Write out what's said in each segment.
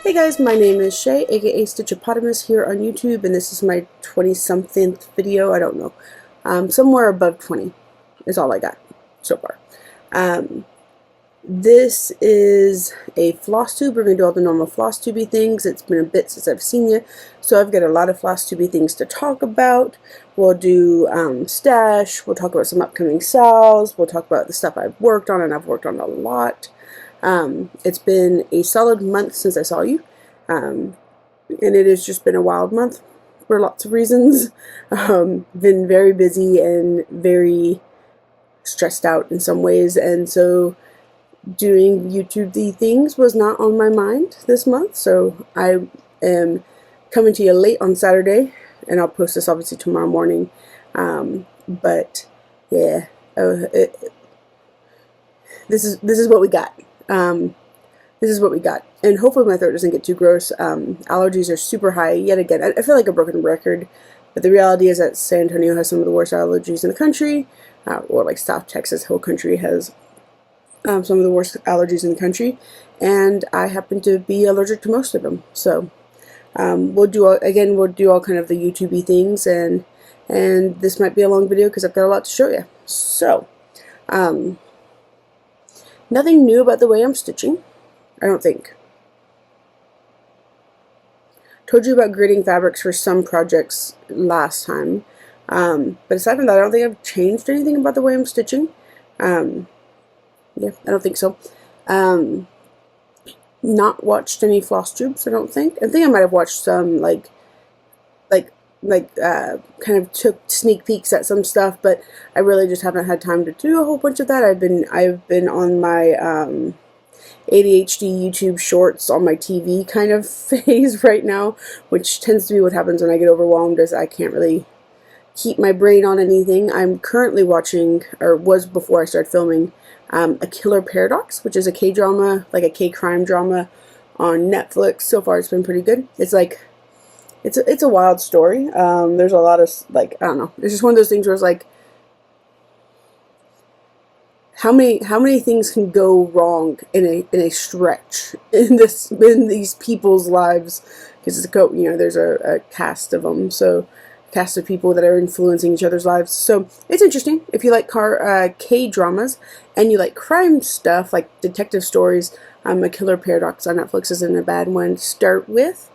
Hey guys, my name is Shay, aka Stitchopotamus here on YouTube, and this is my 20-something video. I don't know. Somewhere above 20 is all I got so far. This is a Flosstube. We're going to do all the normal Flosstube things. It's been a bit since I've seen you, so I've got a lot of Flosstube things to talk about. We'll do stash, we'll talk about some upcoming sales, we'll talk about the stuff I've worked on, and I've worked on a lot. It's been a solid month since I saw you, and it has just been a wild month for lots of reasons. Been very busy and very stressed out in some ways, and so doing YouTube things was not on my mind this month, so I am coming to you late on Saturday, and I'll post this obviously tomorrow morning, but yeah, this is what we got. This is what we got, and hopefully my throat doesn't get too gross. Allergies are super high yet again. I feel like a broken record, but the reality is that San Antonio has some of the worst allergies in the country, or like South Texas, whole country has some of the worst allergies in the country, and I happen to be allergic to most of them. So we'll do all kind of the YouTube-y things, and this might be a long video because I've got a lot to show you. So nothing new about the way I'm stitching, I don't think. Told you about grading fabrics for some projects last time, but aside from that, I don't think I've changed anything about the way I'm stitching. Yeah, I don't think so. Not watched any Flosstubes, I don't think. I think I might have watched some, kind of took sneak peeks at some stuff, but I really just haven't had time to do a whole bunch of that. I've been on my ADHD YouTube shorts on my TV kind of phase right now, which tends to be what happens when I get overwhelmed, is I can't really keep my brain on anything. I'm currently watching, or was before I started filming, A Killer Paradox, which is a K-drama, like a K-crime drama on Netflix. So far it's been pretty good. It's like, it's a wild story. There's a lot of, like, I don't know, it's just one of those things where it's like, how many things can go wrong in a stretch in these people's lives, because it's there's a cast of them, so cast of people that are influencing each other's lives. So it's interesting if you like K-dramas and you like crime stuff, like detective stories. A Killer Paradox on Netflix isn't a bad one to start with.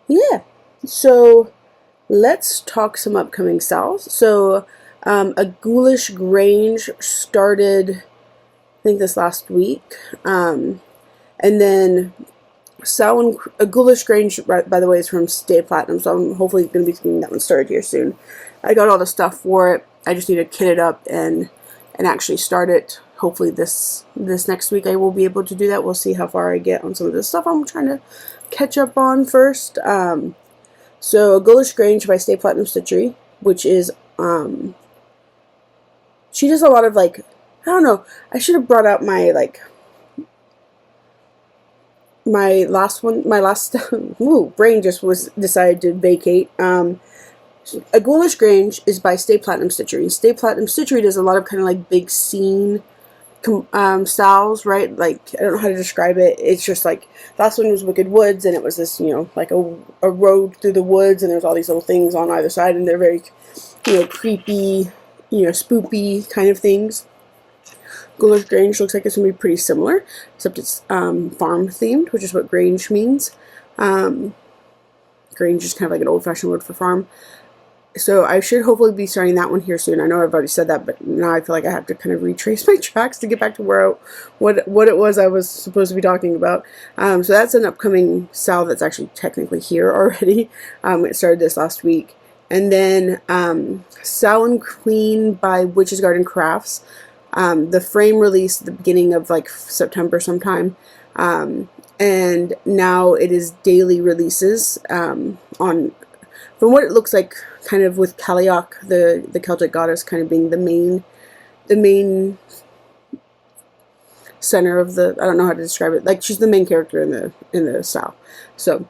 Yeah, so let's talk some upcoming sales. So a Ghoulish Grange started, I think, this last week, and then a Ghoulish Grange, by the way, is from StayPlatinum, so I'm hopefully going to be getting that one started here soon. I got all the stuff for it. I just need to kit it up and actually start it. Hopefully this next week I will be able to do that. We'll see how far I get on some of this stuff I'm trying to catch up on first. So a Ghoulish Grange by StayPlatinumStitchry, which is she does a lot of, like, I don't know, I should have brought out my, like, my last brain just decided to vacate. A Ghoulish Grange is by StayPlatinumStitchry. StayPlatinumStitchry does a lot of kind of like big scene styles, right? Like, I don't know how to describe it. It's just like, last one was Wicked Woods, and it was this, like a road through the woods, and there's all these little things on either side, and they're very, creepy, spoopy kind of things. Ghoulish Grange looks like it's going to be pretty similar, except it's farm themed, which is what Grange means. Grange is kind of like an old-fashioned word for farm. So I should hopefully be starting that one here soon. I know I've already said that, but now I feel like I have to kind of retrace my tracks to get back to what it was I was supposed to be talking about. So that's an upcoming sale that's actually technically here already. It started this last week. And then Salon Queen by Witch's Garden Crafts. The frame released at the beginning of like September sometime. And now it is daily releases from what it looks like, kind of with Calliope, the Celtic goddess, kind of being the main center of the, I don't know how to describe it, like she's the main character in the style. So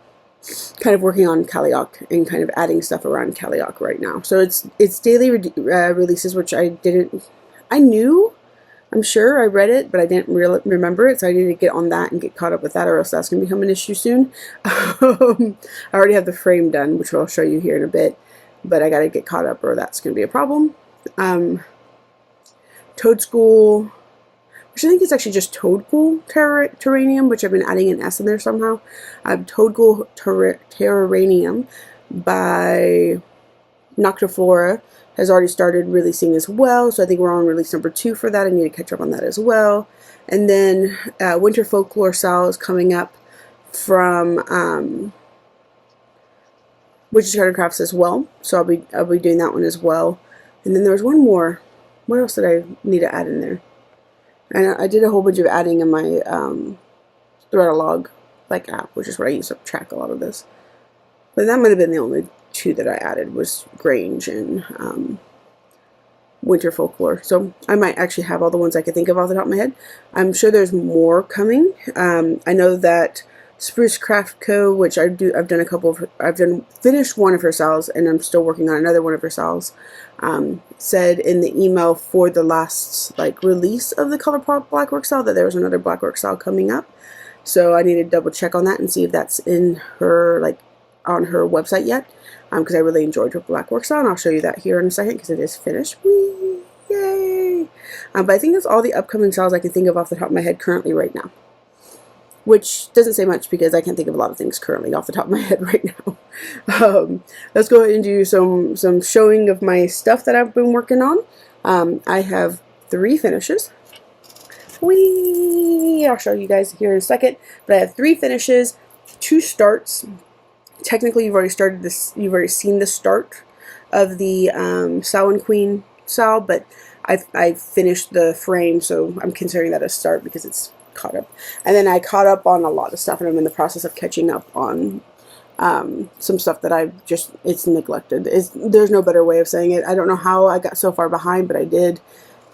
kind of working on Calliope and kind of adding stuff around Calliope right now. So it's daily releases, which I knew, I'm sure I read it, but I didn't really remember it, so I need to get on that and get caught up with that, or else that's going to become an issue soon. I already have the frame done, which I'll show you here in a bit, but I got to get caught up or that's going to be a problem. Toadghoul, which I think is actually just Toadghoul Terrarium, which I've been adding an S in there somehow. Toadghoul Terrarium by Noctiflora has already started releasing as well, so I think we're on release number 2 for that. I need to catch up on that as well. And then Winter Folklore Sal is coming up from Witchy Crafts as well, so I'll be doing that one as well. And then there was one more. What else did I need to add in there? And I did a whole bunch of adding in my Threadalog app, which is what I use to track a lot of this. But that might have been the only 2 that I added, was Grange and Winter Folklore. So I might actually have all the ones I could think of off the top of my head. I'm sure there's more coming. I know that Spruce Craft Co., which I've done a couple of, finished one of her sales, and I'm still working on another one of her sales. Said in the email for the last release of the Colourpop Blackwork style that there was another Blackwork style coming up. So I need to double check on that and see if that's in her on her website yet, because I really enjoyed her Blackwork style, and I'll show you that here in a second because it is finished. Whee! Yay! But I think that's all the upcoming styles I can think of off the top of my head currently right now, which doesn't say much because I can't think of a lot of things currently off the top of my head right now. Let's go ahead and do some showing of my stuff that I've been working on. I have 3 finishes. Whee! I'll show you guys here in a second, but I have 3 finishes, 2 starts. Technically, you've already started this. You've already seen the start of the Samhain Queen Sal, but I finished the frame, so I'm considering that a start because it's caught up. And then I caught up on a lot of stuff, and I'm in the process of catching up on some stuff that it's neglected. There's no better way of saying it. I don't know how I got so far behind, but I did,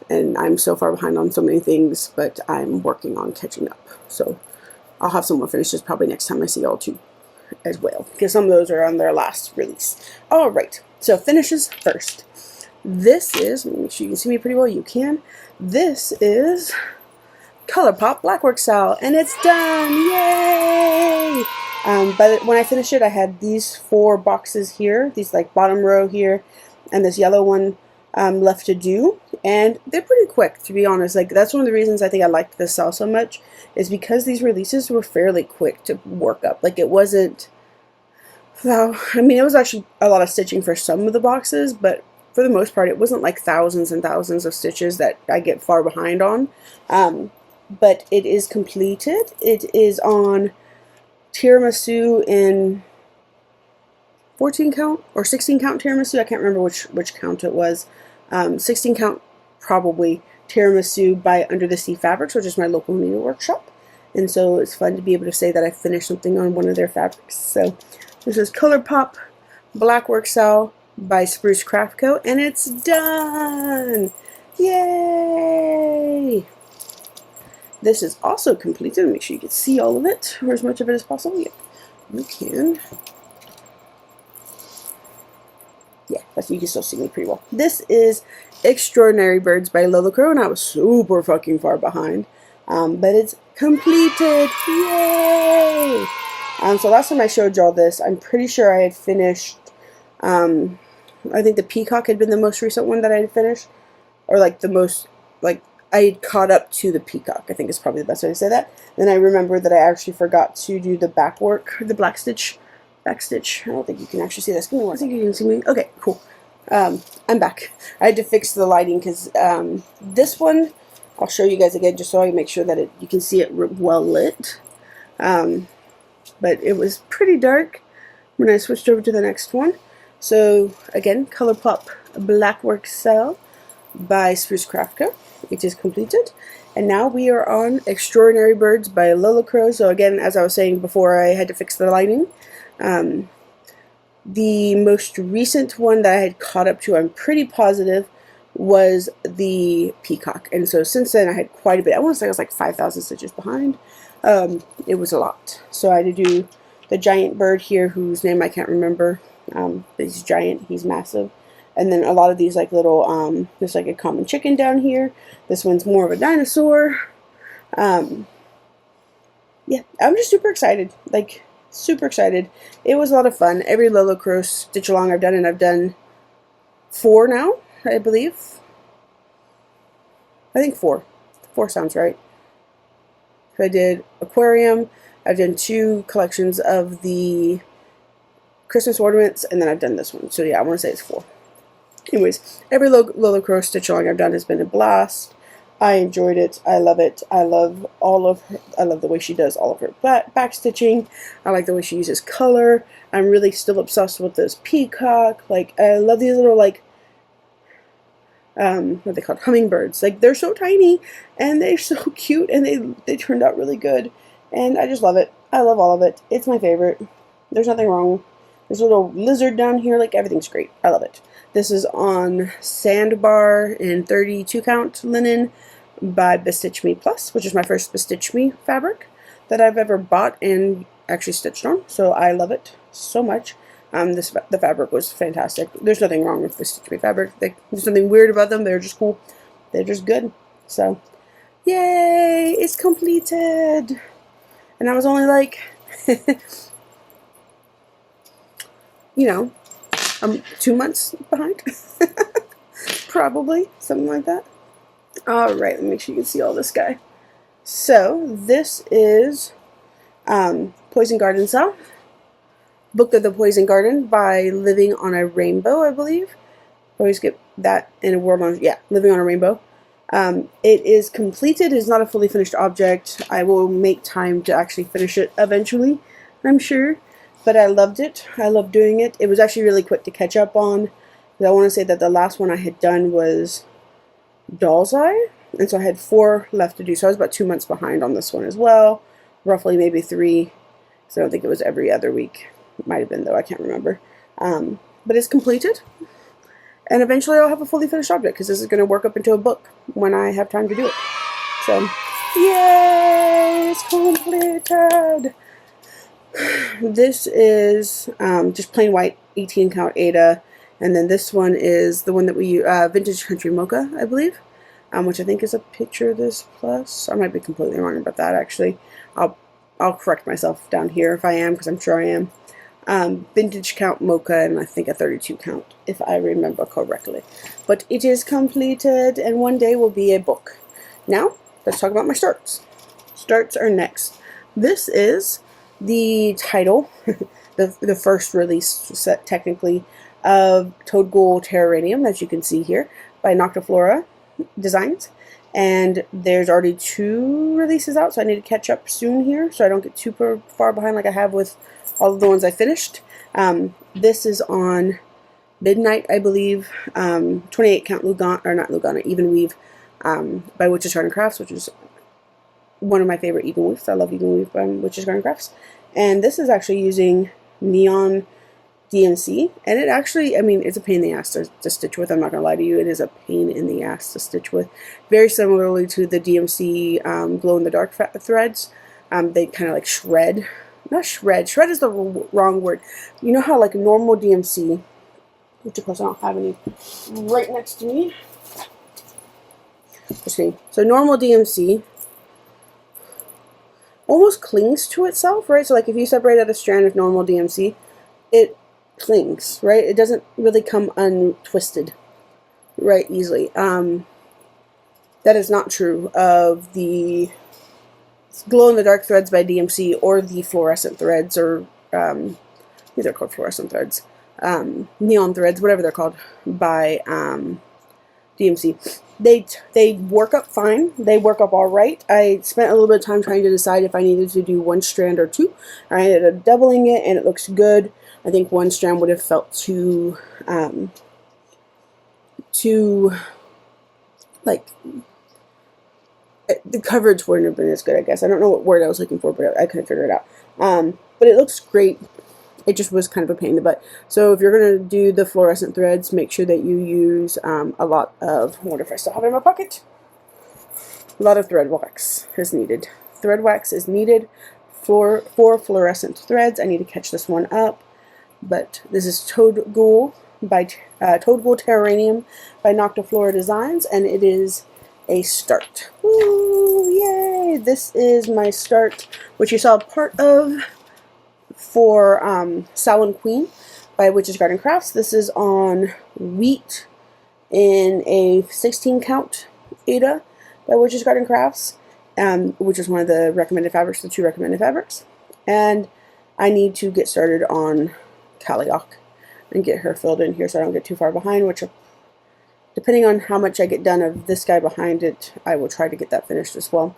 and I'm so far behind on so many things, but I'm working on catching up. So I'll have some more finishes probably next time I see y'all too as well, because some of those are on their last release. Alright, so finishes first. This is, let me make sure you can see me pretty well. You can. This is Colourpop Blackwork style, and it's done! Yay! But when I finished it, I had these 4 boxes here, these bottom row here, and this yellow one left to do, and they're pretty quick, to be honest. That's one of the reasons I think I liked this style so much, is because these releases were fairly quick to work up. It wasn't, well, I mean, it was actually a lot of stitching for some of the boxes, but for the most part, it wasn't thousands and thousands of stitches that I get far behind on. But it is completed. It is on tiramisu in 14 count or 16 count tiramisu. I can't remember which count it was. 16 count probably tiramisu by Under the Sea Fabrics, which is my local needle workshop. And so it's fun to be able to say that I finished something on one of their fabrics. So this is Colourpop Blackwork style by Spruce Craft Co. and it's done! Yay! This is also completed. Make sure you can see all of it, or as much of it as possible. Yeah, you can. Yeah, you can still see me pretty well. This is Extraordinary Birds by LolaCrow, and I was super fucking far behind. But it's completed! Yay! So last time I showed y'all this, I'm pretty sure I had finished, I think the Peacock had been the most recent one that I had finished. Or the most, I had caught up to the Peacock, I think is probably the best way to say that. Then I remembered that I actually forgot to do the backwork, the backstitch. I don't think you can actually see this. Give me one second. You can see me. Okay, cool. I'm back. I had to fix the lighting because this one, I'll show you guys again just so I can make sure that you can see it well lit. But it was pretty dark when I switched over to the next one. So again, Colourpop Blackwork style by Spruce Craft Co. It is completed. And now we are on Extraordinary Birds by LolaCrow. So again, as I was saying before, I had to fix the lighting. The most recent one that I had caught up to, I'm pretty positive, was the Peacock. And so since then I had quite a bit. I want to say I was 5,000 stitches behind. It was a lot. So I had to do the giant bird here, whose name I can't remember. But he's giant, he's massive. And then a lot of these like little, there's like a common chicken down here. This one's more of a dinosaur. Yeah, I'm just super excited. Like, super excited. It was a lot of fun. Every LolaCrow stitch along I've done, and I've done 4 now, I believe. I think 4. 4 sounds right. I did Aquarium. I've done 2 collections of the Christmas ornaments, and then I've done this one. So yeah, I want to say it's 4. Anyways, every LolaCrow stitch along I've done has been a blast. I enjoyed it. I love it. I love all of her. I love the way she does all of her back stitching. I like the way she uses color. I'm really still obsessed with this peacock. Like, I love these little, like, what are they called? Hummingbirds. Like, they're so tiny and they're so cute, and they turned out really good. And I just love it. I love all of it. It's my favorite. There's nothing wrong. There's a little lizard down here. Like, everything's great. I love it. This is on Sandbar in 32 count linen by BeStitchMe Plus, which is my first BeStitchMe fabric that I've ever bought and actually stitched on. So I love it so much. The fabric was fantastic. There's nothing wrong with BeStitchMe fabric. There's nothing weird about them. They're just cool. They're just good. So, yay! It's completed! And I was only like, you know, 2 months behind. Probably. Something like that. Alright, let me make sure you can see all this guy. So, this is Poison Garden Cell. Book of the Poison Garden by Living on a Rainbow, I believe. I always get that in a world on, yeah, Living on a Rainbow. It is completed. It is not a fully finished object. I will make time to actually finish it eventually, I'm sure. But I loved it. I loved doing it. It was actually really quick to catch up on. I want to say that the last one I had done was Doll's Eye, and so I had 4 left to do, so I was about 2 months behind on this one as well, roughly maybe 3, so I don't think it was every other week. It might have been, though, I can't remember. But it's completed, and eventually I'll have a fully finished object, because this is going to work up into a book when I have time to do it. So, yay, it's completed! This is just plain white 18 count Ada. And then this one is the one that we use, Vintage Country Mocha, I believe, which I think is a picture of this plus. I might be completely wrong about that, actually. I'll correct myself down here if I am, because I'm sure I am. Vintage count Mocha, and I think a 32 count, if I remember correctly. But it is completed, and one day will be a book. Now, let's talk about my starts. Starts are next. This is the title, the first release set, technically, of Toadghoul Terrarium, as you can see here, by Noctiflora Designs. And there's already 2 releases out, so I need to catch up soon here, so I don't get too far behind like I have with all of the ones I finished. This is on Midnight, I believe, 28 count Lugana, or not Lugana, Even Weave, by Witch's Garden Crafts, which is one of my favorite even weaves. I love even weave by Witch's Garden Crafts. And this is actually using neon DMC, and it actually, I mean, it's a pain in the ass to stitch with. I'm not going to lie to you. It is a pain in the ass to stitch with. Very similarly to the DMC glow-in-the-dark threads. They kind of like shred. Not shred. Shred is the wrong word. You know how like normal DMC, which of course I don't have any right next to me. Just kidding. So normal DMC almost clings to itself, right? So like if you separate out a strand of normal DMC, it clings, right? It doesn't really come untwisted right easily. That is not true of the glow-in-the-dark threads by DMC or the fluorescent threads, or these are called fluorescent threads, neon threads, whatever they're called, by DMC. They work up fine. They work up all right. I spent a little bit of time trying to decide if I needed to do 1 strand or 2. I ended up doubling it, and it looks good. I think 1 strand would have felt too, like, the coverage wouldn't have been as good, I guess. I don't know what word I was looking for, but I couldn't figure it out. But it looks great. It just was kind of a pain in the butt. So if you're going to do the fluorescent threads, make sure that you use a lot of, I wonder if I still have it in my pocket. A lot of thread wax is needed. Thread wax is needed for fluorescent threads. I need to catch this one up. But this is Toadghoul by Toadghoul Terrarium by Noctiflora Designs, and it is a start. Woo, yay! This is my start, which you saw part of for Samhain Queen by Witch's Garden Crafts. This is on wheat in a 16 count Ada by Witch's Garden Crafts, which is one of the recommended fabrics, the 2 recommended fabrics. And I need to get started on Calliope and get her filled in here so I don't get too far behind, which, depending on how much I get done of this guy behind it, I will try to get that finished as well.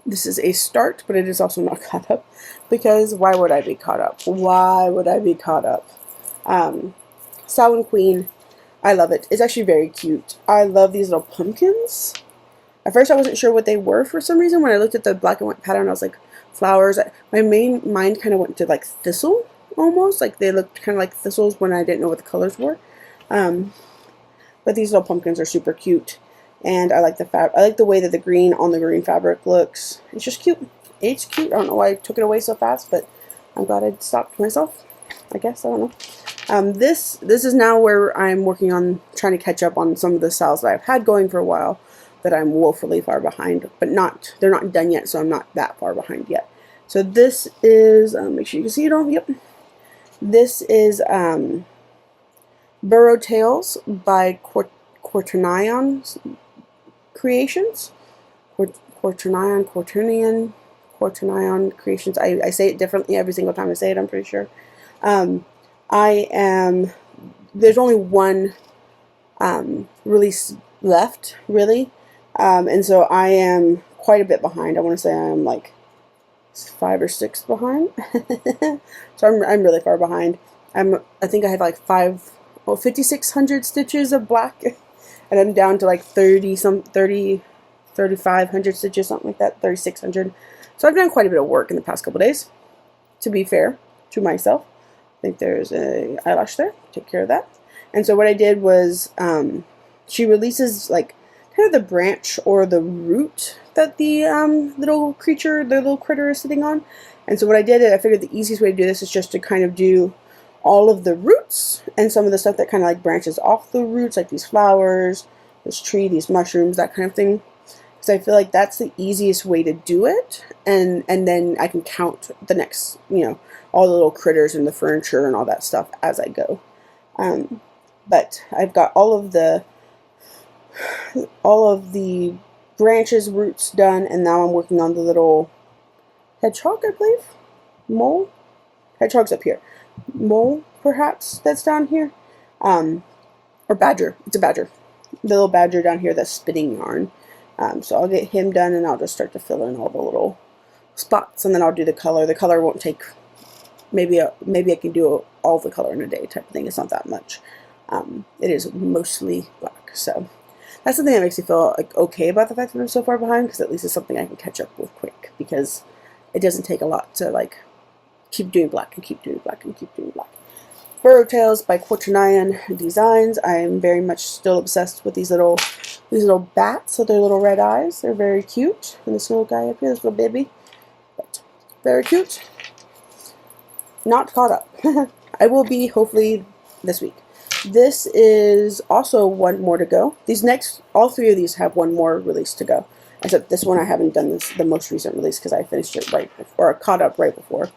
This is a start, but it is also not caught up, because why would I be caught up? Why would I be caught up? Samhain Queen, I love it. It's actually very cute. I love these little pumpkins. At first I wasn't sure what they were for some reason. When I looked at the black and white pattern, I was like, flowers. My main mind kind of went to like thistle, almost. Like they looked kind of like thistles when I didn't know what the colors were. But these little pumpkins are super cute. And I like the I like the way that the green on the green fabric looks. It's just cute. It's cute. I don't know why I took it away so fast, but I'm glad I stopped myself. I guess, I don't know. This is now where I'm working on trying to catch up on some of the styles that I've had going for a while that I'm woefully far behind, but they're not done yet, so I'm not that far behind yet. So this is, make sure you can see it all. Yep. This is Burrow Tales by Quarternion Creations. Quarternion Creations. I say it differently every single time I say it, I'm pretty sure. There's only one release left, really. And so I am quite a bit behind. I want to say I'm like 5 or 6 behind. So I'm really far behind. I think I have like 5,600 stitches of black, and I'm down to like 3,500 stitches, something like that, 3,600. So I've done quite a bit of work in the past couple days, to be fair to myself. I think there's a eyelash there. Take care of that. And so what I did was, she releases like kind of the branch or the root that the little critter is sitting on. And so what I did, I figured the easiest way to do this is just to kind of do all of the roots and some of the stuff that kind of like branches off the roots, like these flowers, this tree, these mushrooms, that kind of thing. Because I feel like that's the easiest way to do it, and then I can count the next, all the little critters and the furniture and all that stuff as I go. But I've got all of the branches, roots done, and now I'm working on the little hedgehog, I believe, mole. Hedgehog's up here. Mole, perhaps, that's down here, or badger. It's a badger. The little badger down here that's spitting yarn. So I'll get him done, and I'll just start to fill in all the little spots, and then I'll do the color. The color won't take, maybe I can do all the color in a day type of thing. It's not that much. It is mostly black, so that's something that makes me feel like okay about the fact that I'm so far behind, because at least it's something I can catch up with quick, because it doesn't take a lot to like keep doing black and keep doing black and keep doing black. Burrow Tales by Quarternion Designs. I am very much still obsessed with these little bats with their little red eyes. They're very cute. And this little guy up here, this little baby, but very cute. Not caught up. I will be hopefully this week. This is also one more to go. All 3 of these have one more release to go. Except this one I haven't done the most recent release, because I finished it right before, or caught up right before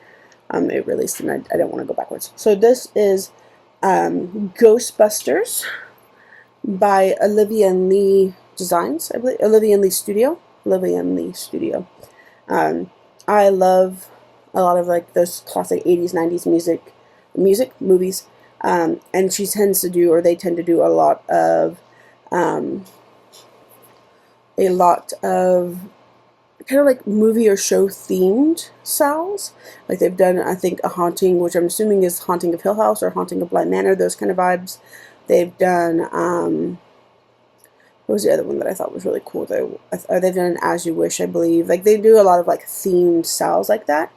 it released, and I didn't want to go backwards. So this is Ghostbusters by LivingOnThe Designs, I believe. LivingOnThe Studio. LivingOnThe Studio. I love a lot of like those classic 80s, 90s music movies. And they tend to do a lot of kind of like movie or show themed styles. Like they've done, I think, a Haunting, which I'm assuming is Haunting of Hill House or Haunting of Bly Manor, those kind of vibes. They've done, what was the other one that I thought was really cool? They've done an As You Wish, I believe. Like they do a lot of like themed styles like that.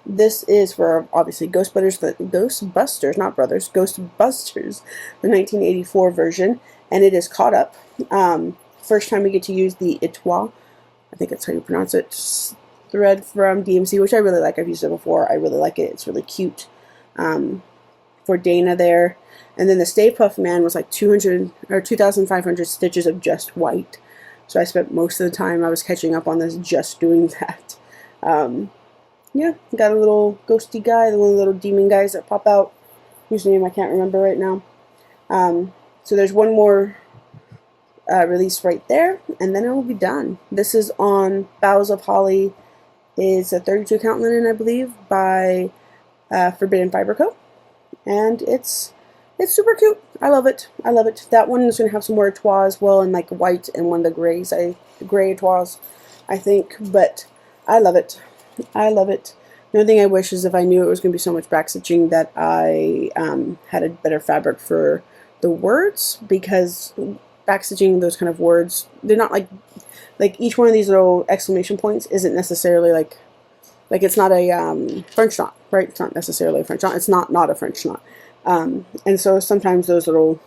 This is for, obviously, Ghostbusters, not Brothers, Ghostbusters, the 1984 version, and it is caught up. First time we get to use the Etoile, I think that's how you pronounce it, thread from DMC, which I really like. I've used it before. I really like it. It's really cute. for Dana there. And then the Stay Puft Man was like 200 or 2,500 stitches of just white. So I spent most of the time I was catching up on this just doing that. Yeah, got a little ghosty guy, the one of the little demon guys that pop out, whose name I can't remember right now. So there's one more release right there, and then it will be done. This is on Boughs of Holly. It's a 32 count linen, I believe, by Forbidden Fiber Co. And it's super cute. I love it. I love it. That one is going to have some more etoiles as well, and like white and one of the grays, gray etoiles, I think. But I love it. I love it. The only thing I wish is if I knew it was going to be so much back stitching that I had a better fabric for the words, because back stitching those kind of words, they're not like each one of these little exclamation points isn't necessarily like it's not a French knot, right? It's not necessarily a French knot. It's not a French knot. And so sometimes those little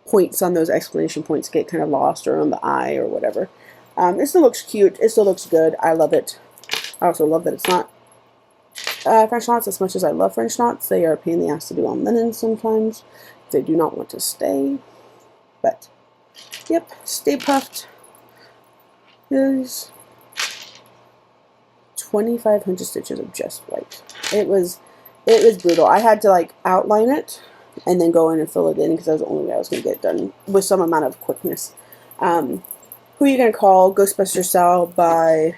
points on those exclamation points get kind of lost, or on the eye or whatever. It still looks cute. It still looks good. I love it. I also love that it's not French knots. As much as I love French knots, they are a pain in the ass to do on linen sometimes. They do not want to stay. But, yep, Stay Puft is 2,500 stitches of just white. It was brutal. I had to like outline it and then go in and fill it in, because that was the only way I was going to get it done with some amount of quickness. Who Are You Gonna Call? Ghostbuster Cell by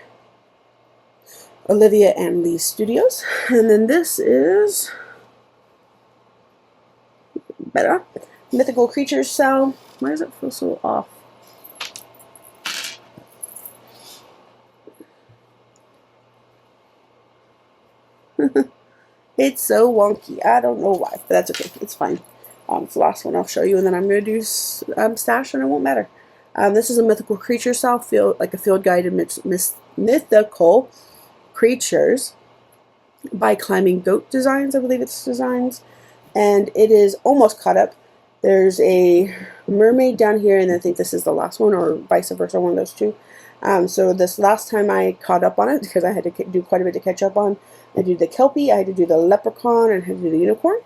Olivia and Lee Studios. And then this is better. Mythical Creatures Cell. Why does it feel so off? It's so wonky. I don't know why, but that's okay. It's fine. It's the last one I'll show you, and then I'm going to do stash, and it won't matter. This is a Mythical Creature Cell, like a field guide to Mythical Creatures by Climbing Goat Designs, I believe it's Designs. And it is almost caught up. There's a mermaid down here, and I think this is the last one, or vice versa, one of those two. So this last time I caught up on it, because I had to do quite a bit to catch up on. I did the Kelpie, I had to do the Leprechaun, and I had to do the Unicorn.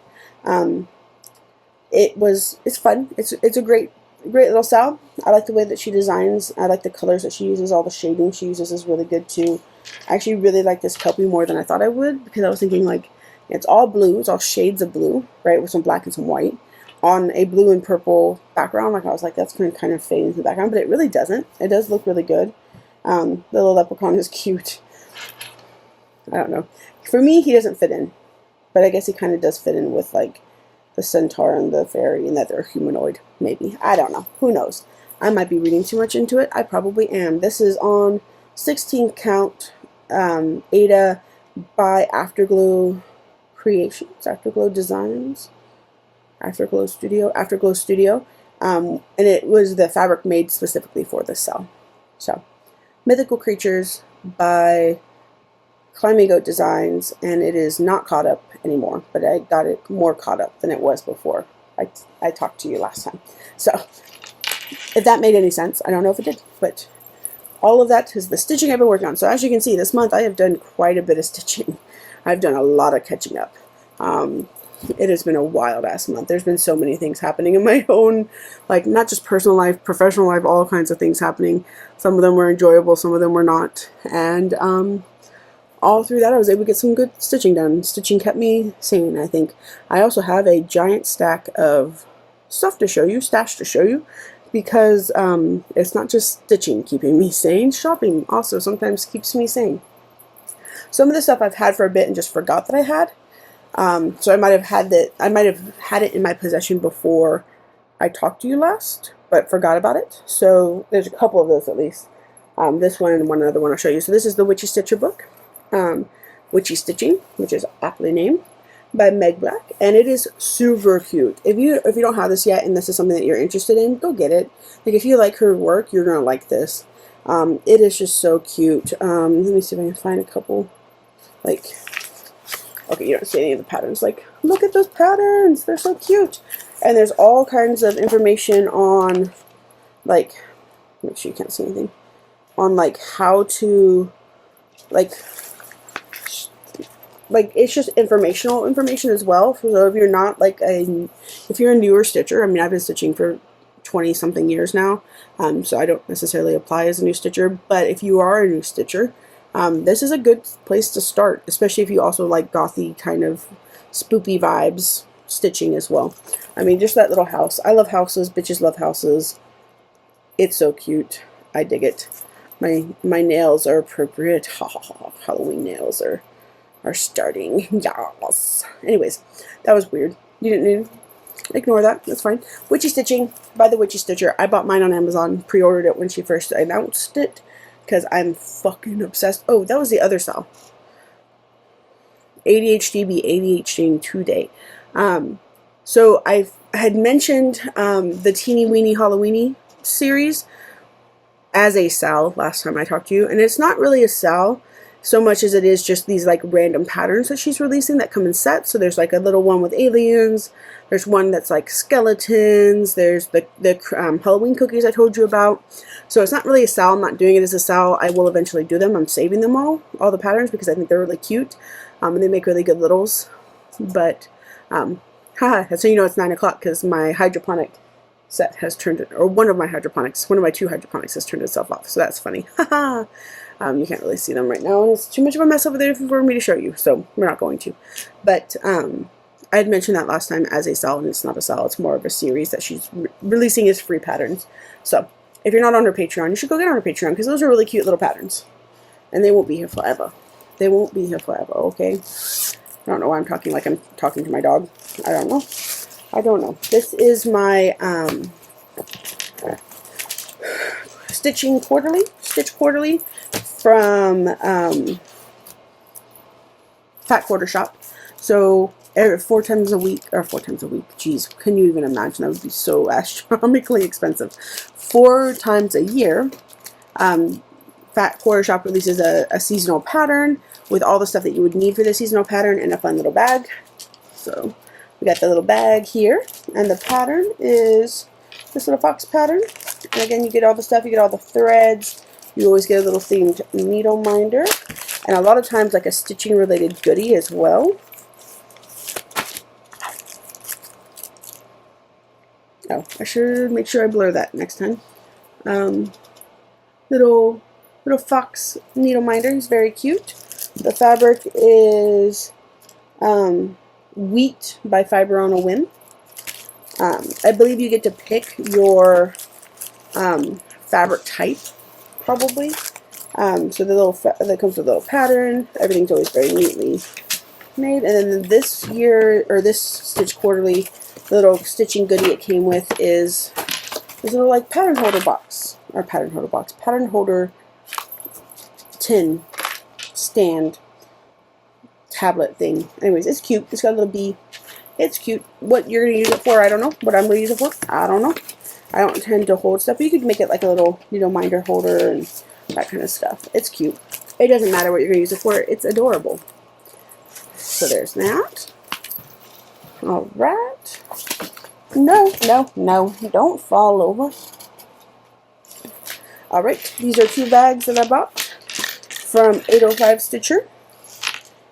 It's fun. It's a great little cell. I like the way that she designs. I like the colors that she uses. All the shading she uses is really good too. I actually really like this Kelpie more than I thought I would, because I was thinking like, it's all blue, it's all shades of blue, right, with some black and some white, on a blue and purple background. Like I was like, that's going to kind of fade into the background, but it really doesn't. It does look really good. The little leprechaun is cute. I don't know. For me, he doesn't fit in, but I guess he kind of does fit in with like the centaur and the fairy, and that they're humanoid, maybe. I don't know. Who knows? I might be reading too much into it. I probably am. This is on 16 count Ada by Afterglow Creations, Afterglow Designs, Afterglow Studio, and it was the fabric made specifically for this cell. So, Mythical Creatures by Climbing Goat Designs, and it is not caught up anymore, but I got it more caught up than it was before I talked to you last time. So, if that made any sense, I don't know if it did, but all of that is the stitching I've been working on. So as you can see, this month I have done quite a bit of stitching. I've done a lot of catching up. It has been a wild-ass month. There's been so many things happening in my own, like, not just personal life, professional life, all kinds of things happening. Some of them were enjoyable, some of them were not. And all through that, I was able to get some good stitching done. Stitching kept me sane, I think. I also have a giant stack of stuff to show you, stash to show you, because it's not just stitching keeping me sane. Shopping also sometimes keeps me sane. Some of the stuff I've had for a bit and just forgot that I had. So I might have had it in my possession before I talked to you last, but forgot about it. So there's a couple of those at least. This one and one other one I'll show you. So this is the Witchy Stitcher book, Witchy Stitching, which is aptly named, by Meg Black, and it is super cute. If you don't have this yet and this is something that you're interested in, go get it. Like, if you like her work, you're gonna like this. It is just so cute. Let me see if I can find a couple. Like, okay, you don't see any of the patterns. Like, look at those patterns, they're so cute. And there's all kinds of information on, like, make sure you can't see anything, on like how to, like, like, it's just information as well. So if you're not like if you're a newer stitcher, I mean, I've been stitching for 20 something years now, so I don't necessarily apply as a new stitcher, but if you are a new stitcher, this is a good place to start, especially if you also like gothy kind of spoopy vibes stitching as well. I mean, just that little house. I love houses. Bitches love houses. It's so cute. I dig it. My nails are appropriate. Halloween nails are starting. Yes. Anyways, that was weird. You didn't need to ignore that. That's fine. Witchy Stitching by the Witchy Stitcher. I bought mine on Amazon. Pre-ordered it when she first announced it because I'm fucking obsessed. Oh, that was the other style. ADHD be ADHDing today. So I had mentioned the Teeny Weeny Halloweeny series as a sal last time I talked to you, and it's not really a sal so much as it is just these like random patterns that she's releasing that come in sets. So there's like a little one with aliens, there's one that's like skeletons, there's the Halloween cookies I told you about. So it's not really a sal. I'm not doing it as a sal. I will eventually do them. I'm saving them all the patterns, because I think they're really cute, and they make really good littles. But haha, that's how you know it's 9 o'clock, because my hydroponic set has turned it, or one of my two hydroponics has turned itself off. So that's funny. Haha. You can't really see them right now, and it's too much of a mess over there for me to show you, so we're not going to. But I had mentioned that last time as a sal, and it's not a sal, it's more of a series that she's releasing as free patterns. So if you're not on her Patreon, you should go get on her Patreon, because those are really cute little patterns. And they won't be here forever. They won't be here forever, okay? I don't know why I'm talking like I'm talking to my dog. I don't know. I don't know. This is my Stitch Quarterly from Fat Quarter Shop. So 4 times a week, geez, can you even imagine? That would be so astronomically expensive. 4 times a year, Fat Quarter Shop releases a seasonal pattern with all the stuff that you would need for the seasonal pattern in a fun little bag. So we got the little bag here, and the pattern is this little fox pattern. And again, you get all the stuff, you get all the threads, you always get a little themed needle minder, and a lot of times like a stitching related goodie as well. Oh, I should make sure I blur that next time. Little fox needle minder, he's very cute. The fabric is Wheat by Fiber on a Whim. I believe you get to pick your fabric type, probably. So that comes with a little pattern. Everything's always very neatly made. And then this year, or this Stitch Quarterly, the little stitching goodie it came with is this little like pattern holder tin stand tablet thing. Anyways, it's cute. It's got a little bee. It's cute. What you're going to use it for, I don't know. What I'm going to use it for, I don't know. I don't tend to hold stuff, but you could make it like a little needle minder holder and that kind of stuff. It's cute. It doesn't matter what you're going to use it for. It's adorable. So there's that. Alright. No, don't fall over. Alright, these are 2 bags that I bought from 805 Stitcher.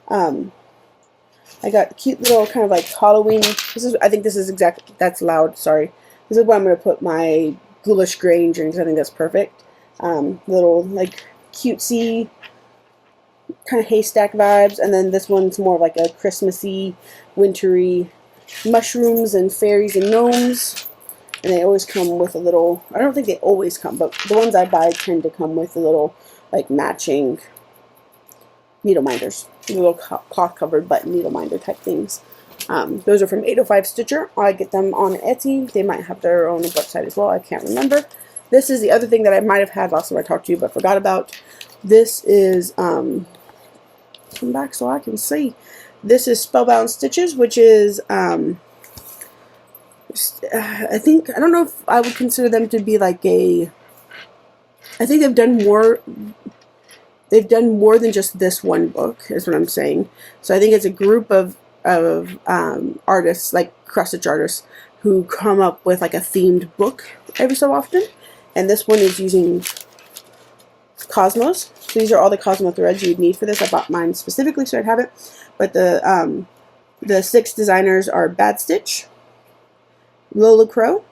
I got cute little kind of like Halloween. I think this is exactly, that's loud, sorry. This is where I'm going to put my Ghoulish Grange in, because I think that's perfect. Little like cutesy kind of haystack vibes, and then this one's more like a Christmassy, wintry mushrooms and fairies and gnomes. And they always come with a little, I don't think they always come, but the ones I buy tend to come with a little like matching needle minders, little cloth covered button needle minder type things. Those are from 805 Stitcher. I get them on Etsy. They might have their own website as well. I can't remember. This is the other thing that I might have had last time I talked to you but forgot about. This is come back so I can see. This is Spellbound Stitches, which is I think, I don't know if I would consider them to be like a, I think they've done more than just this one book, is what I'm saying. So I think it's a group of artists, like cross-stitch artists, who come up with like a themed book every so often. And this one is using Cosmos. So these are all the Cosmo threads you'd need for this. I bought mine specifically so I'd have it. But the 6 designers are Bad Stitch, LolaCrow,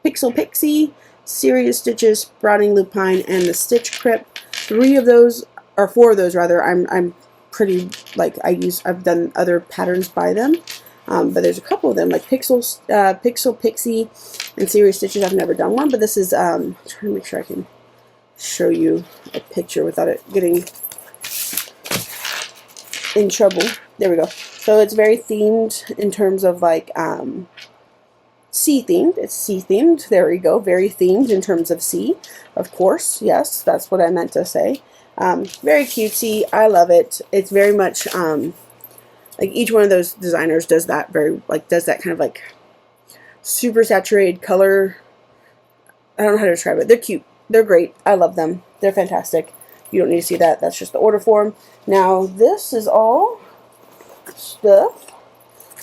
Pixel Pixie, Serious Stitches, Sprouting Lupine, and the Stitch Crypt. 3 of those, or 4 of those rather, I'm pretty, like, I've done other patterns by them. But there's a couple of them, like Pixel Pixie and Serious Stitches. I've never done one, but this is, I'm trying to make sure I can show you a picture without it getting in trouble. There we go. So it's very themed in terms of, like, sea themed. It's sea themed. There we go. Very themed in terms of sea. Of course. Yes, that's what I meant to say. Very cutesy. I love it. It's very much, like, each one of those designers does that does that kind of, like, super saturated color. I don't know how to describe it. They're cute. They're great. I love them. They're fantastic. You don't need to see that. That's just the order form. Now, this is all stuff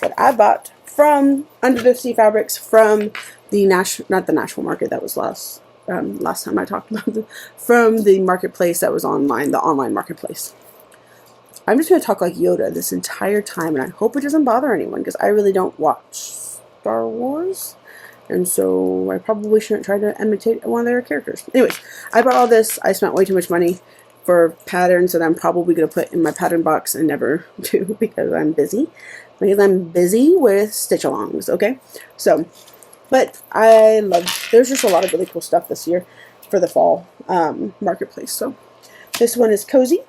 that I bought from Under the Sea Fabrics from the not the Nashville market. That was last time I talked about it. From the marketplace that was online, the online marketplace. I'm just going to talk like Yoda this entire time, and I hope it doesn't bother anyone, because I really don't watch Star Wars, and so I probably shouldn't try to imitate one of their characters. Anyways, I bought all this. I spent way too much money for patterns that I'm probably going to put in my pattern box and never do, because I'm busy. Because I'm busy with stitch-alongs, okay? So, but I love, there's just a lot of really cool stuff this year for the fall marketplace. So, this one is Cozy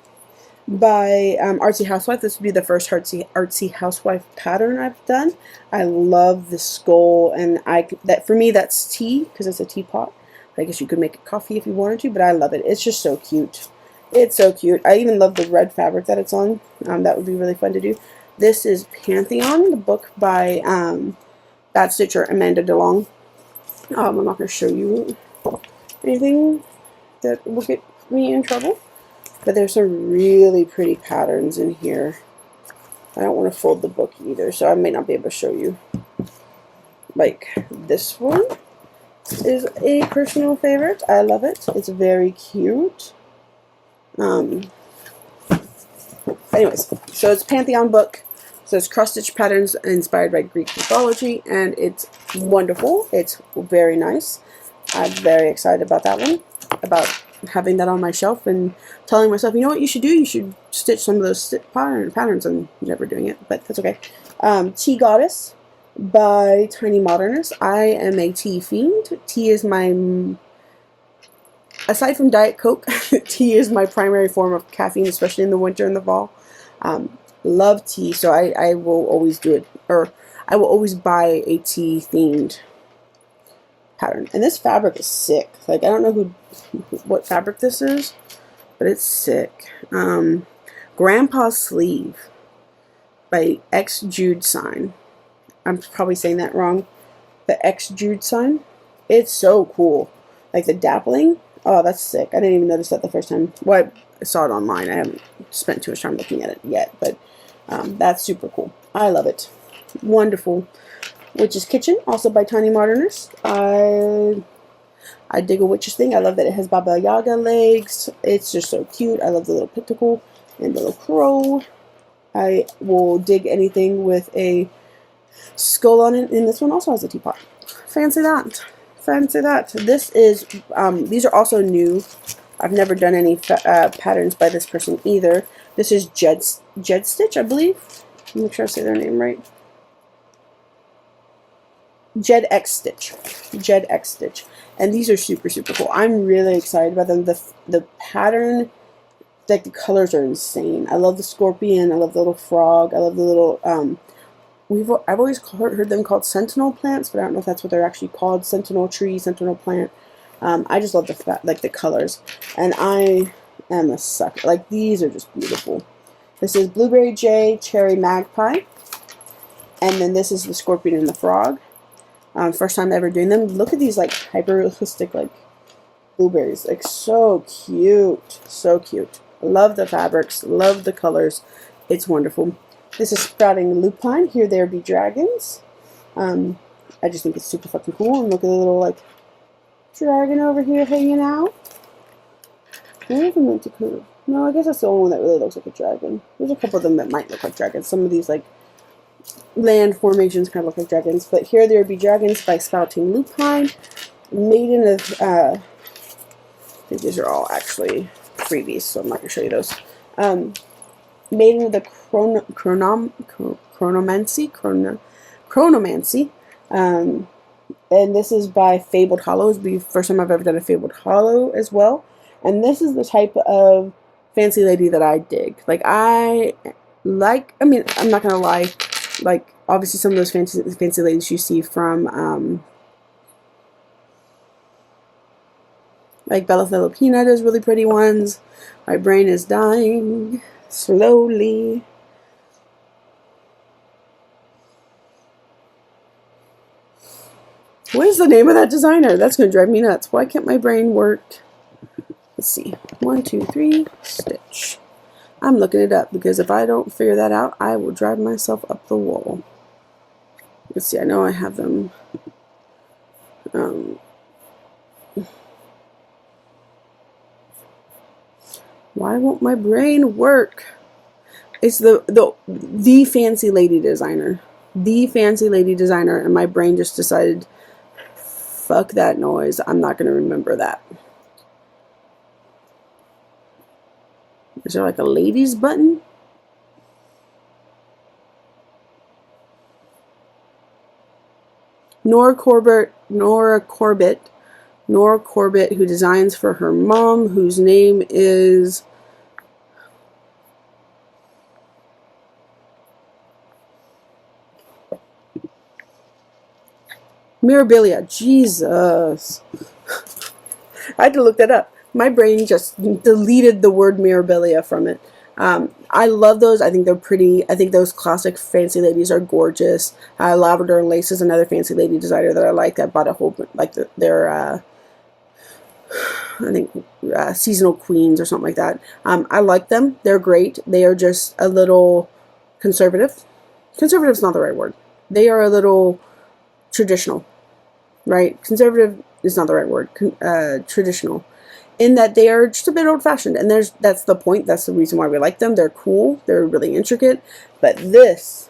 by Artsy Housewife. This would be the first Artsy Housewife pattern I've done. I love the skull, and for me that's tea, because it's a teapot. I guess you could make it coffee if you wanted to, but I love it. It's just so cute. It's so cute. I even love the red fabric that it's on. That would be really fun to do. This is Pantheon, the book by Bad Stitcher Amanda DeLong. I'm not going to show you anything that will get me in trouble. But there's some really pretty patterns in here. I don't want to fold the book either, so I may not be able to show you. Like, this one is a personal favorite. I love it. It's very cute. Anyways, so it's a Pantheon book. So it's cross-stitch patterns inspired by Greek mythology, and it's wonderful. It's very nice. I'm very excited about that one. About having that on my shelf and telling myself, you know what you should do? You should stitch some of those patterns, and never doing it, but that's okay. Tea Goddess by Tiny Modernist. I am a tea fiend. Tea is my, aside from Diet Coke, tea is my primary form of caffeine, especially in the winter and the fall. Love tea, so I will always do it, or I will always buy a tea themed pattern. And this fabric is sick. Like, I don't know what fabric this is, but it's sick. Grandpa's Sleeve by X Jude Sign. I'm probably saying that wrong. The X Jude Sign. It's so cool. Like the dappling. Oh, that's sick. I didn't even notice that the first time. Well, I saw it online. I haven't spent too much time looking at it yet, but that's super cool. I love it. Wonderful. Witch's Kitchen, also by Tiny Modernist. I dig a witch's thing. I love that it has Baba Yaga legs. It's just so cute. I love the little pentacle and the little crow. I will dig anything with a skull on it, and this one also has a teapot. Fancy that. Fancy that. This is, these are also new. I've never done any patterns by this person either. This is Jed Stitch, I believe. Let me make sure I say their name right. Jed X Stitch. Jed X Stitch. And these are super, super cool. I'm really excited about them. The pattern, like the colors are insane. I love the scorpion. I love the little frog. I love the little, I've always heard them called sentinel plants, but I don't know if that's what they're actually called. Sentinel tree, sentinel plant. I just love the colors. And I am a sucker. Like, these are just beautiful. This is Blueberry Jay, Cherry Magpie. And then this is the scorpion and the frog. First time ever doing them. Look at these, like, hyper-realistic, like, blueberries. Like, so cute. So cute. Love the fabrics. Love the colors. It's wonderful. This is Sprouting Lupine. Here There Be Dragons. I just think it's super fucking cool. And look at the little, like, dragon over here hanging out. Where is it meant to curve? No, I guess that's the only one that really looks like a dragon. There's a couple of them that might look like dragons. Some of these, like, land formations kind of look like dragons. But here there be dragons by Spouting Lupine. Maiden of, I think these are all actually freebies, so I'm not going to show you those. Maiden of the Chronomancy. And this is by Fabled Hollow. It's the first time I've ever done a Fabled Hollow as well. And this is the type of fancy lady that I dig. Like, I mean, I'm not going to lie, like, obviously some of those fancy ladies you see from, like, Bella Filipina does really pretty ones. My brain is dying slowly. What is the name of that designer? That's going to drive me nuts. Why can't my brain work? Let's see. 1, 2, 3, stitch. I'm looking it up because if I don't figure that out, I will drive myself up the wall. Let's see. I know I have them. Why won't my brain work? It's the fancy lady designer. The fancy lady designer, and my brain just decided, fuck that noise. I'm not going to remember that. Is there like a ladies button? Nora Corbett, who designs for her mom, whose name is Mirabilia. Jesus. I had to look that up. My brain just deleted the word Mirabilia from it. I love those. I think they're pretty. I think those classic fancy ladies are gorgeous. Lavender and Lace is another fancy lady designer that I like. I bought a whole, like, their I think seasonal queens or something like that. I like them. They're great. They are just a little conservative. Conservative is not the right word. They are a little traditional, right? Conservative is not the right word. Traditional. In that they are just a bit old-fashioned, and that's the point. That's the reason why we like them. They're cool. They're really intricate. But this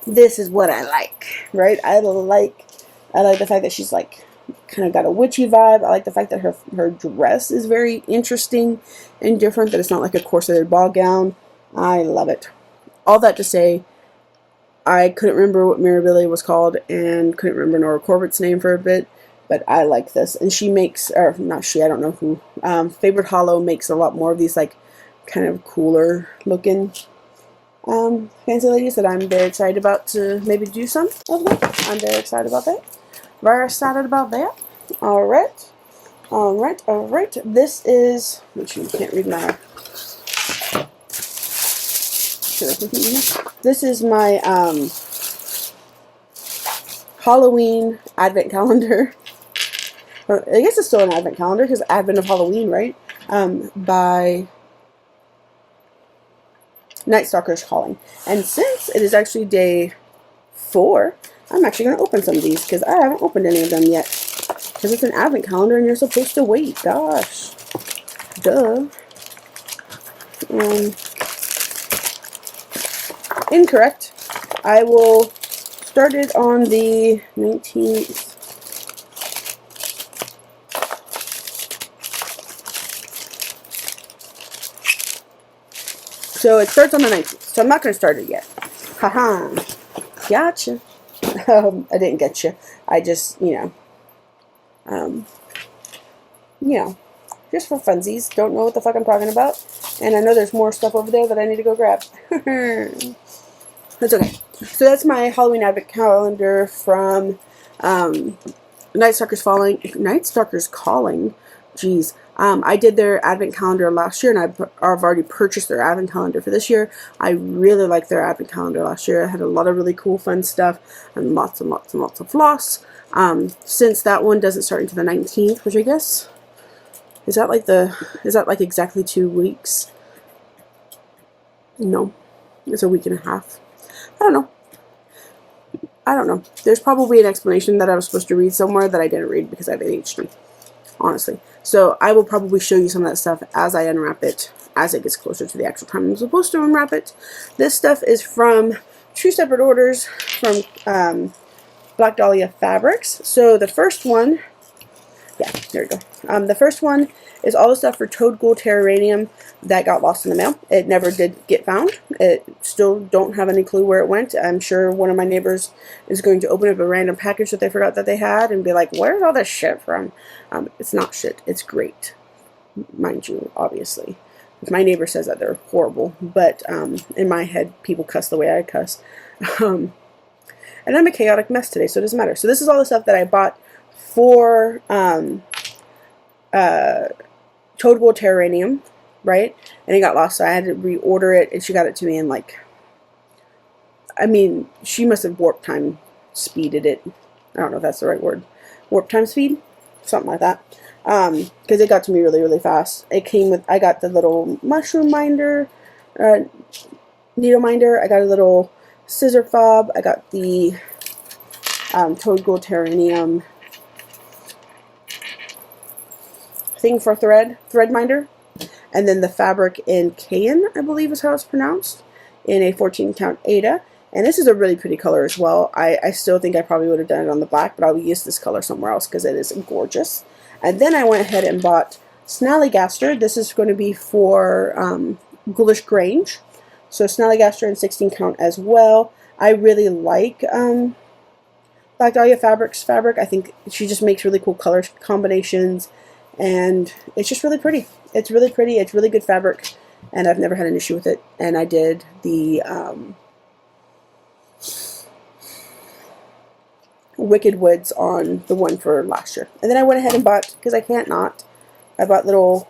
is what I like, right? I like the fact that she's like kind of got a witchy vibe. I like the fact that her dress is very interesting and different. That it's not like a corseted ball gown. I love it. All that to say, I couldn't remember what Mirabilia was called, and couldn't remember Nora Corbett's name for a bit. But I like this, and she makes, or not she, I don't know who. Favorite Hollow makes a lot more of these like kind of cooler looking fancy ladies that I'm very excited about to maybe do some of them. I'm very excited about that. Very excited about that. All right, all right, all right. This is, which you can't read my. This is my Halloween advent calendar. I guess it's still an advent calendar because Advent of Halloween, right? By Nightstalker's Calling. And since it is actually day 4, I'm actually going to open some of these because I haven't opened any of them yet. Because it's an advent calendar and you're supposed to wait. Gosh. Duh. Incorrect. I will start it on the 19th. So it starts on the 19th. So I'm not going to start it yet. Haha. Gotcha. I didn't get you. I just, just for funsies. Don't know what the fuck I'm talking about. And I know there's more stuff over there that I need to go grab. That's okay. So that's my Halloween advent calendar from Nightstalker's Calling. Jeez. I did their advent calendar last year, and I've already purchased their advent calendar for this year. I really liked their advent calendar last year. I had a lot of really cool, fun stuff, and lots and lots and lots of floss. Since that one doesn't start until the 19th, which I guess is that like exactly 2 weeks? No, it's a week and a half. I don't know. There's probably an explanation that I was supposed to read somewhere that I didn't read because I have ADHD. honestly. So I will probably show you some of that stuff as I unwrap it, as it gets closer to the actual time I'm supposed to unwrap it. This stuff is from 2 separate orders from BlackDahliaFabrics. So the first one, yeah, there we go. The first one is all the stuff for Toadghoul Terrarium that got lost in the mail. It never did get found. It still don't have any clue where it went. I'm sure one of my neighbors is going to open up a random package that they forgot that they had and be like, where's all this shit from? It's not shit. It's great. Mind you, obviously. My neighbor says that they're horrible, but in my head, people cuss the way I cuss. And I'm a chaotic mess today, so it doesn't matter. So this is all the stuff that I bought for Toadghoul Terrarium, right? And it got lost, so I had to reorder it, and she got it to me in like, I mean, she must have warp time speeded it. I don't know if that's the right word. Warp time speed? Something like that. Because it got to me really, really fast. It came with, I got the little mushroom minder, needle minder. I got a little scissor fob. I got the Toadghoul Terrarium thing for thread minder. And then the fabric in Cayenne, I believe is how it's pronounced, in a 14 count Ada. And this is a really pretty color as well. I still think I probably would have done it on the black, but I'll use this color somewhere else because it is gorgeous. And then I went ahead and bought Snallygaster. This is going to be for Ghoulish Grange. So Snallygaster in 16 count as well. I really like BlackDahliaFabrics fabric. I think she just makes really cool color combinations. And it's just really pretty. It's really pretty. It's really good fabric. And I've never had an issue with it. And I did the Wicked Woods on the one for last year. And then I went ahead and bought, because I can't not, I bought little,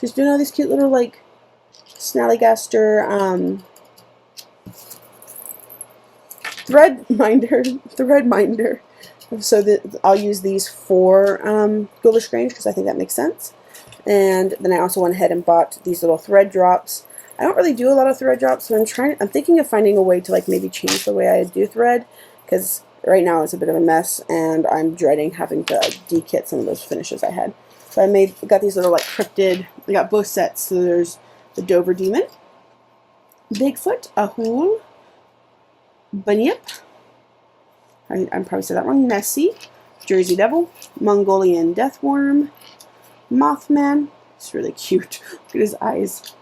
she's doing all these cute little like Snallygaster thread minder. So I'll use these for Ghoulish Grange because I think that makes sense. And then I also went ahead and bought these little thread drops. I don't really do a lot of thread drops, so I'm thinking of finding a way to like maybe change the way I do thread, because right now it's a bit of a mess and I'm dreading having to de-kit some of those finishes I had. So I got these little like cryptid, I got both sets. So there's the Dover Demon, Bigfoot, Ahul, Bunyip, I'm probably said that wrong, Nessie, Jersey Devil, Mongolian Deathworm, Mothman, it's really cute, look at his eyes,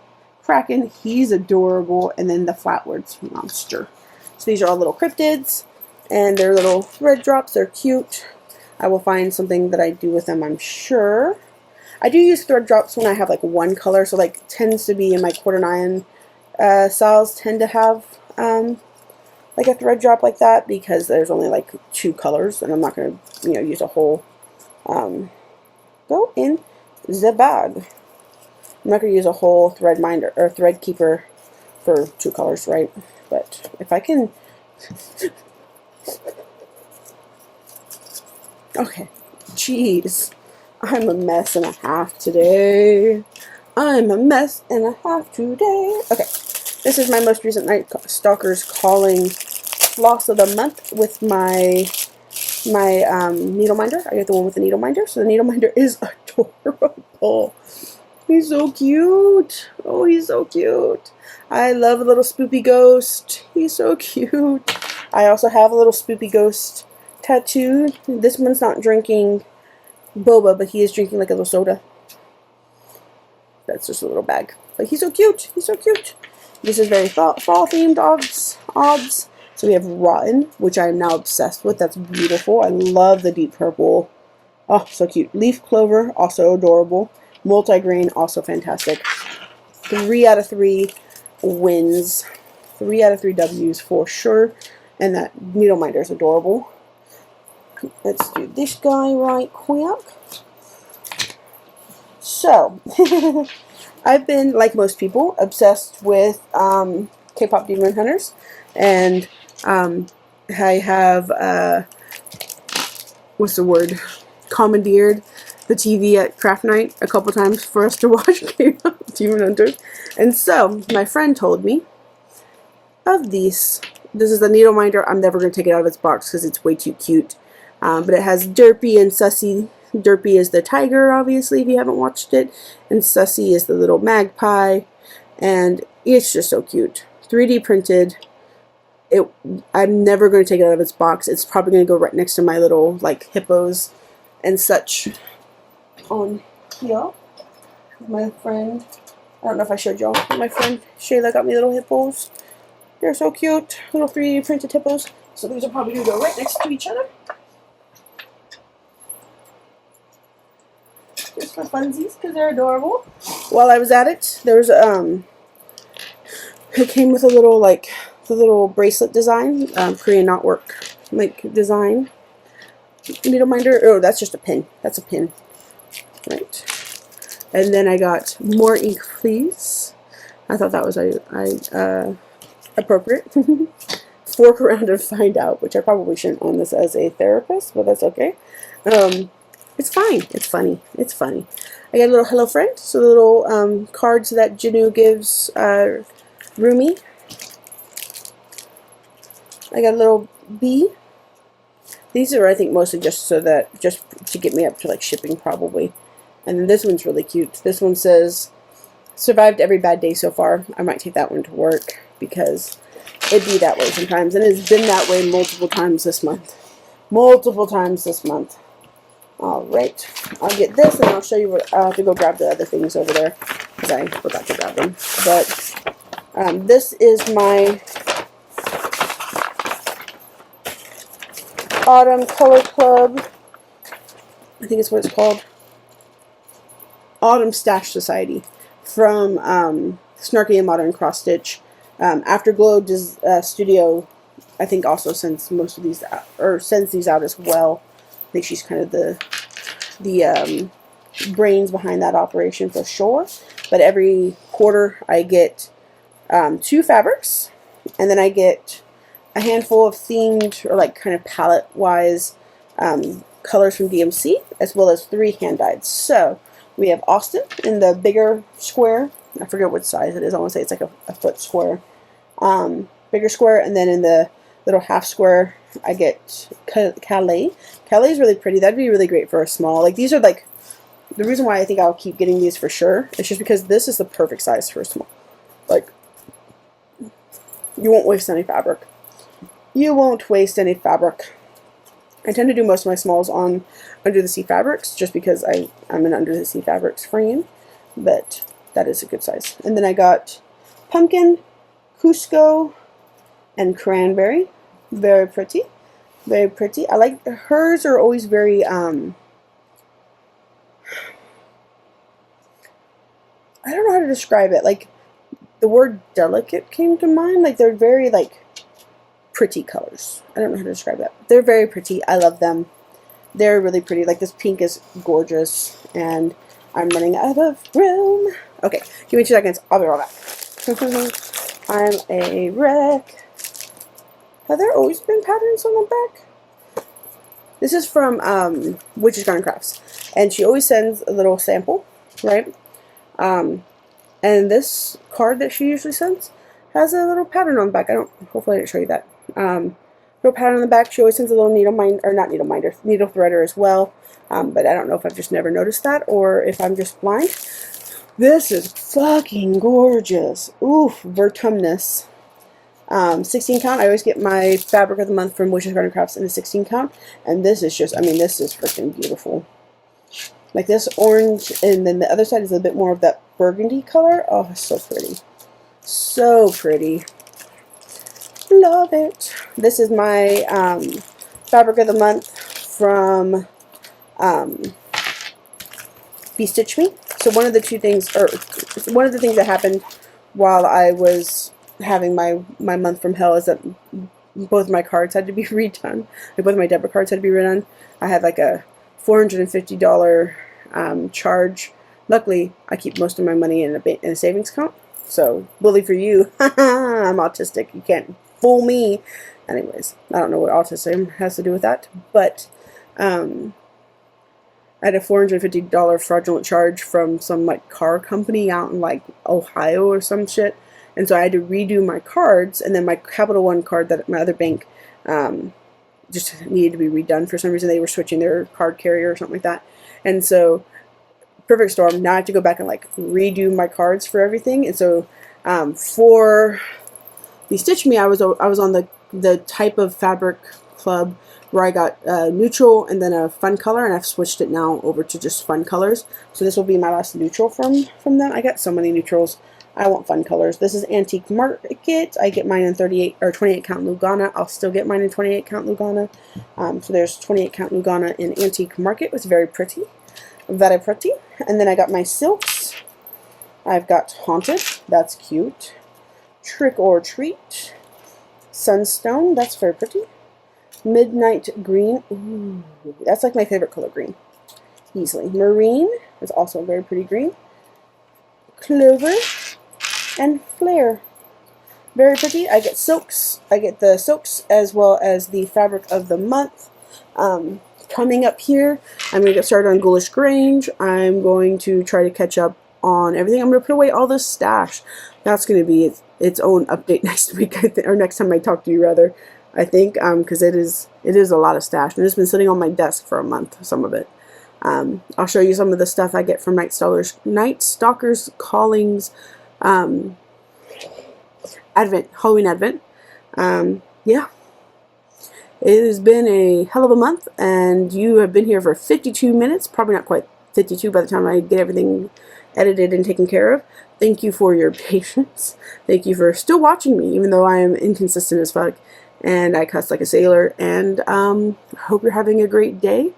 Kraken, he's adorable, and then the Flatwoods Monster. So these are all little cryptids, and they're little thread drops, they're cute. I will find something that I do with them, I'm sure. I do use thread drops when I have like one color, so like tends to be in my Quarternion styles tend to have like a thread drop like that, because there's only like 2 colors, and I'm not going to, you know, use a whole go in the bag. I'm not going to use a whole thread minder or thread keeper for 2 colors, right? But if I can, okay, jeez, I'm a mess and a half today. I'm a mess and a half today. Okay. This is my most recent Nightstalker's Calling floss of the month with my needle minder. I get the one with the needle minder. So the needle minder is adorable. He's so cute. Oh, he's so cute. I love a little spoopy ghost. He's so cute. I also have a little spoopy ghost tattooed. This one's not drinking boba, but he is drinking like a little soda. That's just a little bag. But he's so cute. He's so cute. This is very fall-themed odds. So we have Rotten, which I am now obsessed with. That's beautiful. I love the deep purple. Oh, so cute. Leaf Clover, also adorable. Multigrain, also fantastic. 3 out of 3 wins. 3 out of 3 W's for sure. And that needle minder is adorable. Let's do this guy right quick. So, I've been, like most people, obsessed with K-pop Demon Hunters, and I have, what's the word, commandeered the TV at craft night a couple times for us to watch K-pop Demon Hunters. And so, my friend told me of these. This is the needle minder. I'm never going to take it out of its box because it's way too cute. But it has derpy and sussy Derpy is the tiger, obviously, if you haven't watched it. And Sussy is the little magpie. And it's just so cute. 3D printed. I'm never going to take it out of its box. It's probably going to go right next to my little, like, hippos and such on here. My friend, I don't know if I showed y'all, my friend Shayla got me little hippos. They're so cute. Little 3D printed hippos. So these are probably going to go right next to each other. Just for funsies, because they're adorable. While I was at it, there was, it came with a little, like, the little bracelet design, Korean knotwork, like, design. Needle minder. Oh, that's just a pin. That's a pin. Right. And then I got more ink, please. I thought that was appropriate. Fork around and find out, which I probably shouldn't own this as a therapist, but that's okay. It's fine. It's funny. It's funny. I got a little hello friend, so the little cards that Janu gives Rumi. I got a little bee. These are, I think, mostly just to get me up to, like, shipping, probably. And then this one's really cute. This one says, survived every bad day so far. I might take that one to work because it'd be that way sometimes. And it's been that way multiple times this month. Multiple times this month. Alright. I'll get this and I'll show you what, I'll have to go grab the other things over there because I forgot to grab them. But this is my Autumn Color Club. I think it's what it's called. Autumn Stash Society from Snarky and Modern Cross Stitch. Afterglow Studio, I think, also sends most of these out, or sends these out as well. I think she's kind of the brains behind that operation for sure. But every quarter I get 2 fabrics, and then I get a handful of themed or like kind of palette wise colors from DMC, as well as 3 hand dyed. So we have Austin in the bigger square. I forget what size it is. I want to say it's like a foot square. Bigger square, and then in the little half square I get Calais. Calais is really pretty. That'd be really great for a small. Like, these are like, the reason why I think I'll keep getting these for sure is just because this is the perfect size for a small. Like, you won't waste any fabric. You won't waste any fabric. I tend to do most of my smalls on Under the Sea Fabrics just because I'm an Under the Sea Fabrics friend, but that is a good size. And then I got Pumpkin, Cusco, and Cranberry. Very pretty. Very pretty. I like, hers are always very, I don't know how to describe it. Like, the word delicate came to mind. Like, they're very, like, pretty colors. I don't know how to describe that. They're very pretty. I love them. They're really pretty. Like, this pink is gorgeous, and I'm running out of room. Okay, give me 2 seconds. I'll be right back. I'm a wreck. Have there always been patterns on the back? This is from Witchy Crafts, and she always sends a little sample, right? And this card that she usually sends has a little pattern on the back. Hopefully I didn't show you that. Little pattern on the back. She always sends a little needle threader as well. But I don't know if I've just never noticed that or if I'm just blind. This is fucking gorgeous. Oof, Vertumnus. 16 count. I always get my fabric of the month from Witchy Crafts in the 16 count. And this is just, I mean, this is freaking beautiful. Like this orange, and then the other side is a bit more of that burgundy color. Oh, it's so pretty. So pretty. Love it. This is my fabric of the month from BeStitchMe. So one of the things that happened while I was having my month from hell is that both my cards had to be redone. Like, both my debit cards had to be redone. I had like a $450 charge. Luckily, I keep most of my money in a savings account. So, bully for you. I'm autistic. You can't fool me. Anyways, I don't know what autism has to do with that. But I had a $450 fraudulent charge from some like car company out in like Ohio or some shit. And so I had to redo my cards, and then my Capital One card that my other bank just needed to be redone for some reason. They were switching their card carrier or something like that. And so, perfect storm. Now I have to go back and like redo my cards for everything. And so, for BeStitchMe, I was on the type of fabric club where I got neutral and then a fun color, and I've switched it now over to just fun colors. So this will be my last neutral from them. I got so many neutrals. I want fun colors. This is Antique Market. I get mine in 38 or 28 count Lugana. I'll still get mine in 28 count Lugana. So there's 28 count Lugana in Antique Market. It's very pretty. Very pretty. And then I got my silks. I've got Haunted. That's cute. Trick or Treat. Sunstone. That's very pretty. Midnight Green. Ooh, that's like my favorite color green. Easily. Marine is also a very pretty green. Clover and Flare. Very pretty. I get silks. I get the silks as well as the fabric of the month. Coming up here, I'm going to get started on Ghoulish Grange. I'm going to try to catch up on everything. I'm going to put away all this stash. That's going to be its own update next week, I think, or next time I talk to you, rather. I think, because it is a lot of stash, and it's been sitting on my desk for a month, some of it. I'll show you some of the stuff I get from Nightstalker's Callings Advent, Halloween Advent. Yeah. It has been a hell of a month, and you have been here for 52 minutes, probably not quite 52 by the time I get everything edited and taken care of. Thank you for your patience. Thank you for still watching me, even though I am inconsistent as fuck. And I cuss like a sailor, and hope you're having a great day.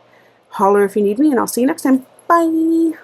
Holler if you need me, and I'll see you next time. Bye!